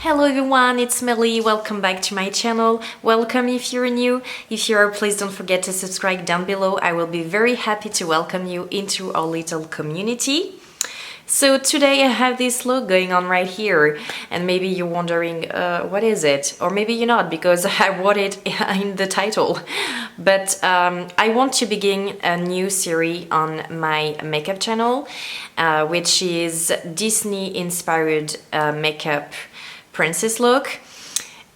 Hello everyone, it's Melly. Welcome back to my channel. Welcome if you're new. If you are, please don't forget to subscribe down below. I will be very happy to welcome you into our little community. So today I have this look going on right here, and maybe you're wondering what is it, or maybe you're not because I wrote it in the title. But I want to begin a new series on my makeup channel, which is Disney inspired makeup princess look.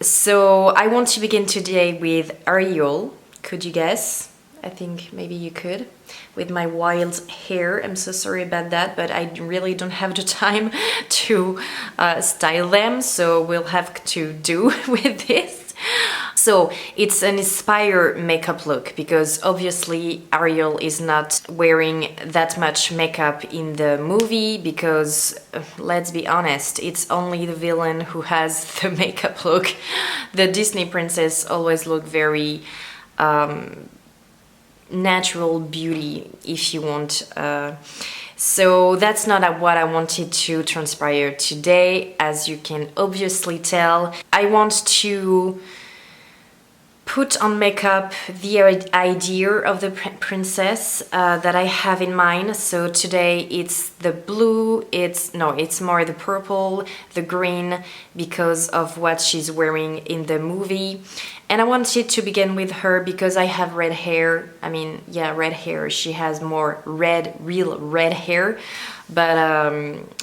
So I want to begin today with Ariel. Could you guess? I think maybe you could. With my wild hair, I'm so sorry about that, but I really don't have the time to style them, so we'll have to do with this. So it's an inspired makeup look because obviously Ariel is not wearing that much makeup in the movie because let's be honest, it's only the villain who has the makeup look. The Disney princess always look very natural beauty, if you want. So that's not what I wanted to transpire today. As you can obviously tell, I want to put on makeup the idea of the princess that I have in mind. So today it's the blue, it's more the purple, the green, because of what she's wearing in the movie. And I wanted to begin with her because I have red hair. I mean, yeah, red hair. She has more real red hair. But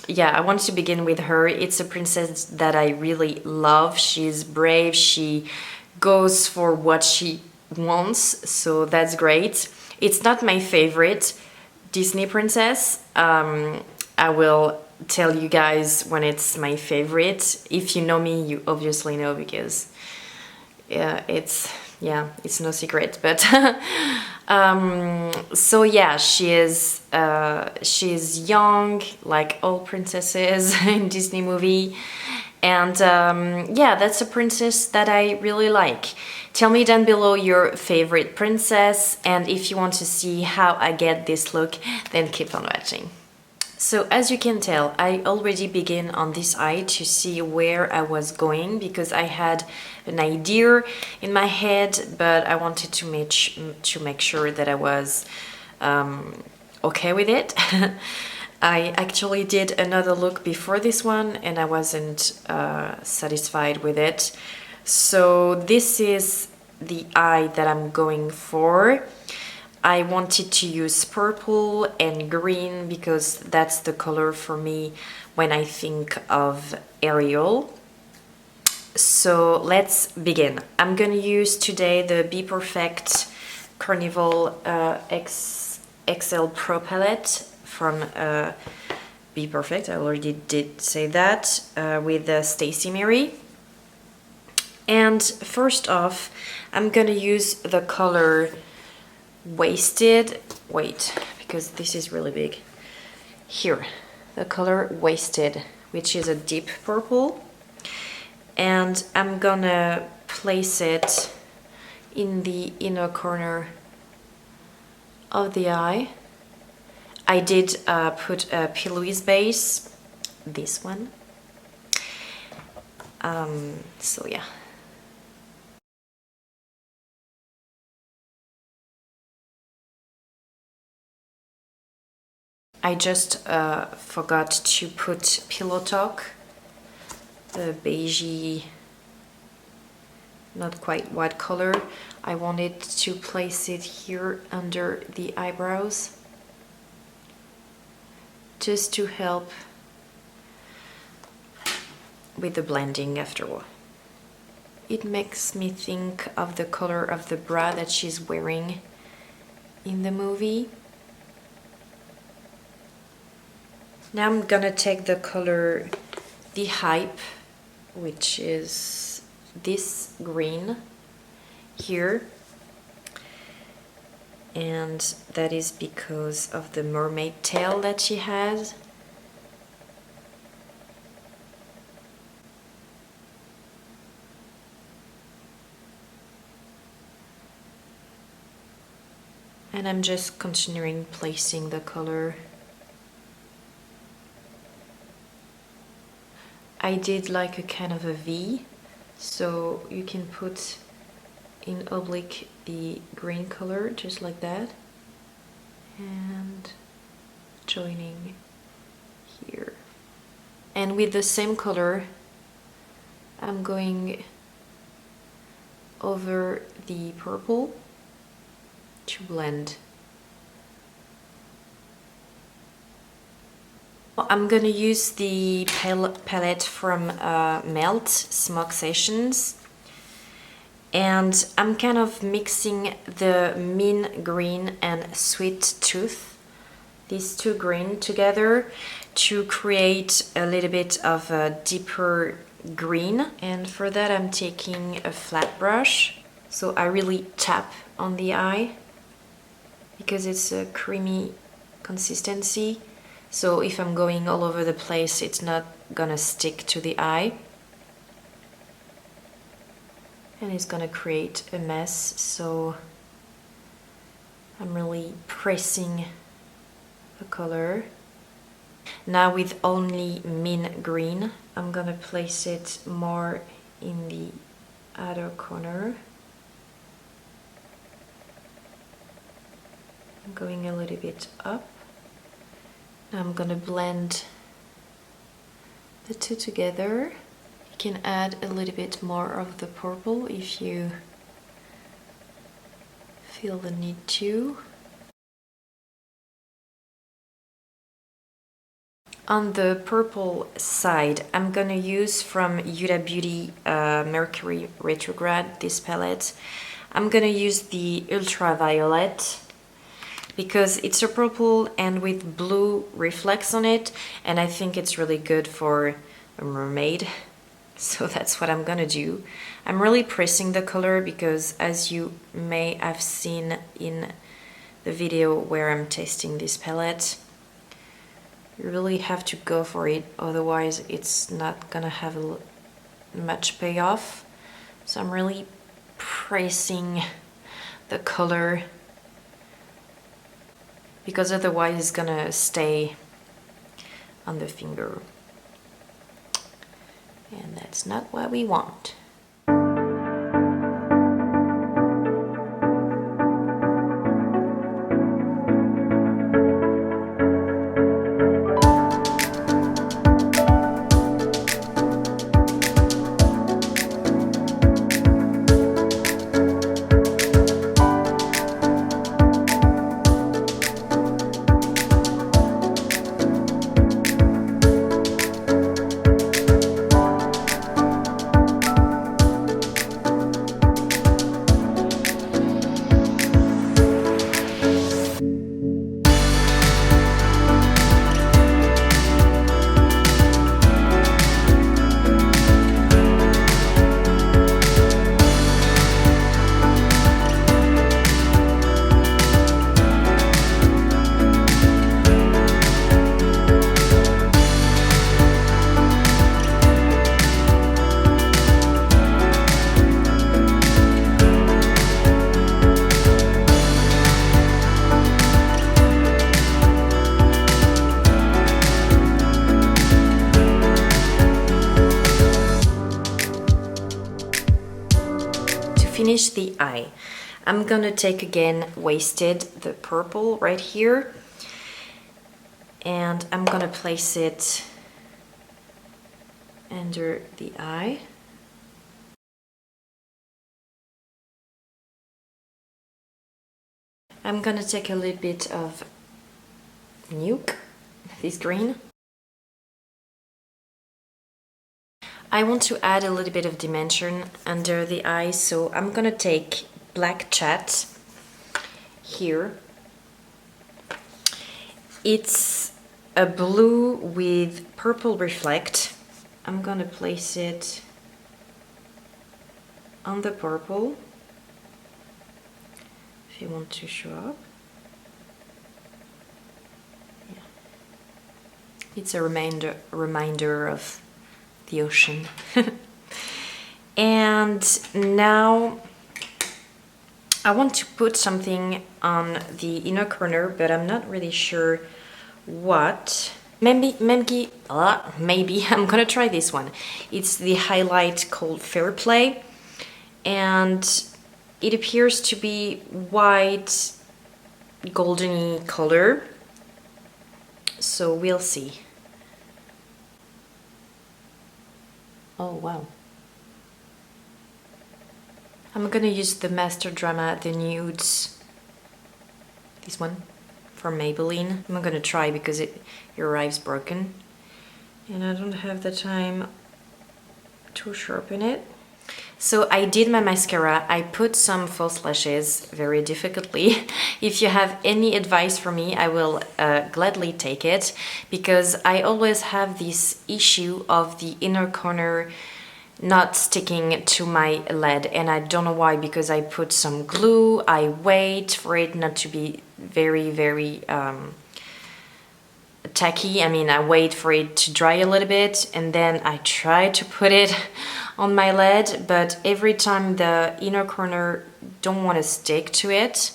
yeah, I want to begin with her. It's a princess that I really love. She's brave. She goes for what she wants, so that's great. It's not my favorite Disney princess. I will tell you guys when it's my favorite. If you know me, you obviously know because it's no secret. But so yeah, she's young like all princesses in Disney movie. And yeah, that's a princess that I really like. Tell me down below your favorite princess, and if you want to see how I get this look, then keep on watching. So as you can tell, I already began on this eye to see where I was going because I had an idea in my head, but I wanted to make sure that I was okay with it. I actually did another look before this one and I wasn't satisfied with it. So this is the eye that I'm going for. I wanted to use purple and green because that's the color for me when I think of Ariel. So let's begin. I'm gonna use today the BPerfect Carnival XL Pro Palette from BPerfect. I already did say that, with Stacey Mary. And first off, I'm gonna use the color Wasted. Wait, because this is really big. Here, the color Wasted, which is a deep purple. And I'm gonna place it in the inner corner of the eye. I did put a P. Louise base, this one. So yeah. I just forgot to put Pillow Talk, the beigey, not quite white color. I wanted to place it here under the eyebrows, just to help with the blending afterward. It makes me think of the color of the bra that she's wearing in the movie. Now I'm gonna take the color The Hype, which is this green here. And that is because of the mermaid tail that she has. And I'm just continuing placing the color. I did like a kind of a V, so you can put in oblique the green color just like that, and joining here. And with the same color, I'm going over the purple to blend. I'm gonna use the palette from Melt Smoke Sessions, and I'm kind of mixing the Mean Green and Sweet Tooth, these two green together, to create a little bit of a deeper green. And for that I'm taking a flat brush, so I really tap on the eye because it's a creamy consistency. So if I'm going all over the place, it's not gonna stick to the eye. And it's gonna create a mess, so I'm really pressing the color. Now with only Mean Green, I'm gonna place it more in the outer corner. I'm going a little bit up. I'm gonna blend the two together. You can add a little bit more of the purple if you feel the need to. On the purple side, I'm gonna use from Huda Beauty Mercury Retrograde, this palette. I'm gonna use the Ultraviolet, because it's a purple and with blue reflex on it, and I think it's really good for a mermaid, so that's what I'm gonna do. I'm really pressing the color because, as you may have seen in the video where I'm testing this palette, you really have to go for it, otherwise it's not gonna have much payoff. So I'm really pressing the color, because otherwise it's gonna stay on the finger, and that's not what we want. Finish the eye, I'm gonna take again Wasted, the purple right here, and I'm gonna place it under the eye. I'm gonna take a little bit of Nude, this green. I want to add a little bit of dimension under the eye, so I'm gonna take Black Chat here. It's a blue with purple reflect. I'm gonna place it on the purple if you want to show up. Yeah. It's a reminder of the ocean. And now I want to put something on the inner corner, but I'm not really sure what. maybe I'm gonna try this one. It's the highlight called Fair Play, and it appears to be white, goldeny color. So we'll see. Oh wow. I'm gonna use the Master Drama, the nudes. This one from Maybelline. I'm gonna try because it arrives broken. And I don't have the time to sharpen it. So I did my mascara. I put some false lashes very difficultly. If you have any advice for me, I will gladly take it, because I always have this issue of the inner corner not sticking to my lid, and I don't know why, because I put some glue, I wait for it not to be very tacky. I mean, I wait for it to dry a little bit, and then I try to put it on my lid, but every time the inner corner don't want to stick to it.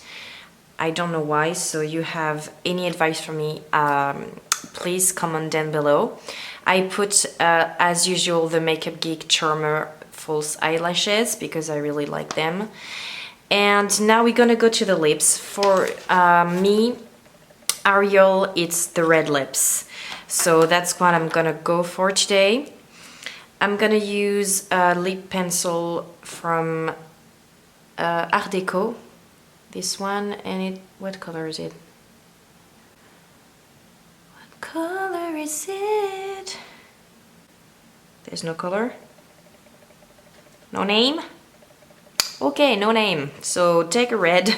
I don't know why. So you have any advice for me, please comment down below. I put, as usual, the Makeup Geek Charmer false eyelashes because I really like them. And now we're gonna go to the lips. For me, Ariel, it's the red lips. So that's what I'm gonna go for today. I'm gonna use a lip pencil from Artdeco, this one, and what color is it? What color is it? There's no color? No name? Okay, no name. So take a red.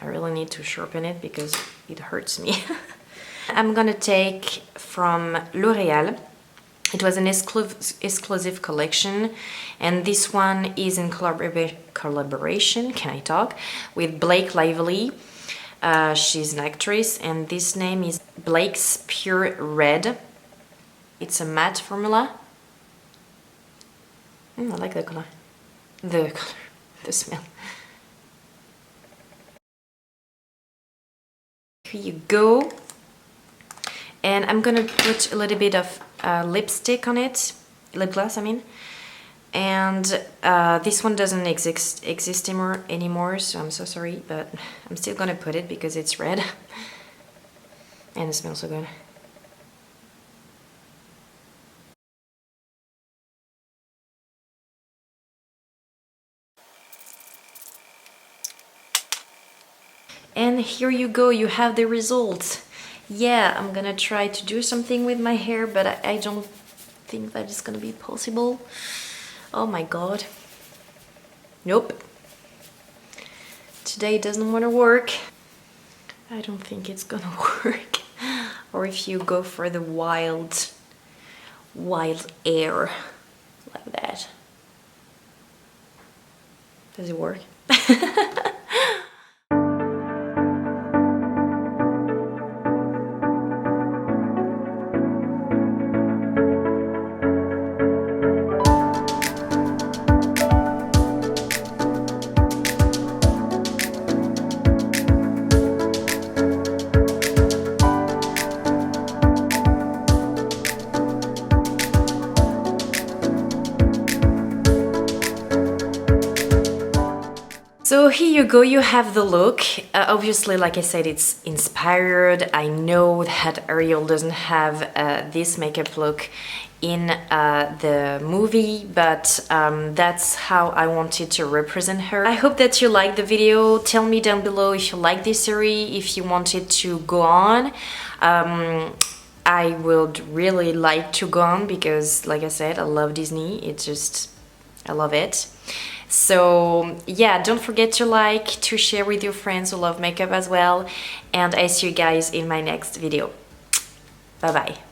I really need to sharpen it because it hurts me. I'm gonna take from L'Oreal. It was an exclusive collection, and this one is in collaboration, can I talk, with Blake Lively. She's an actress, and this name is Blake's Pure Red. It's a matte formula. I like the color. The smell. Here you go. And I'm gonna put a little bit of lipstick on it, lip gloss I mean. And this one doesn't exist anymore, so I'm so sorry, but I'm still gonna put it because it's red. And it smells so good. And here you go, you have the results. Yeah, I'm gonna try to do something with my hair, but I don't think that it's gonna be possible. Oh my god. Nope. Today doesn't want to work. I don't think it's gonna work. Or if you go for the wild air like that. Does it work? So here you go, you have the look. Obviously, like I said, it's inspired. I know that Ariel doesn't have this makeup look in the movie, but that's how I wanted to represent her. I hope that you liked the video. Tell me down below if you like this series, if you wanted to go on. I would really like to go on because, like I said, I love Disney. It's just, I love it. So yeah, don't forget to like, to share with your friends who love makeup as well, and I see you guys in my next video. Bye bye.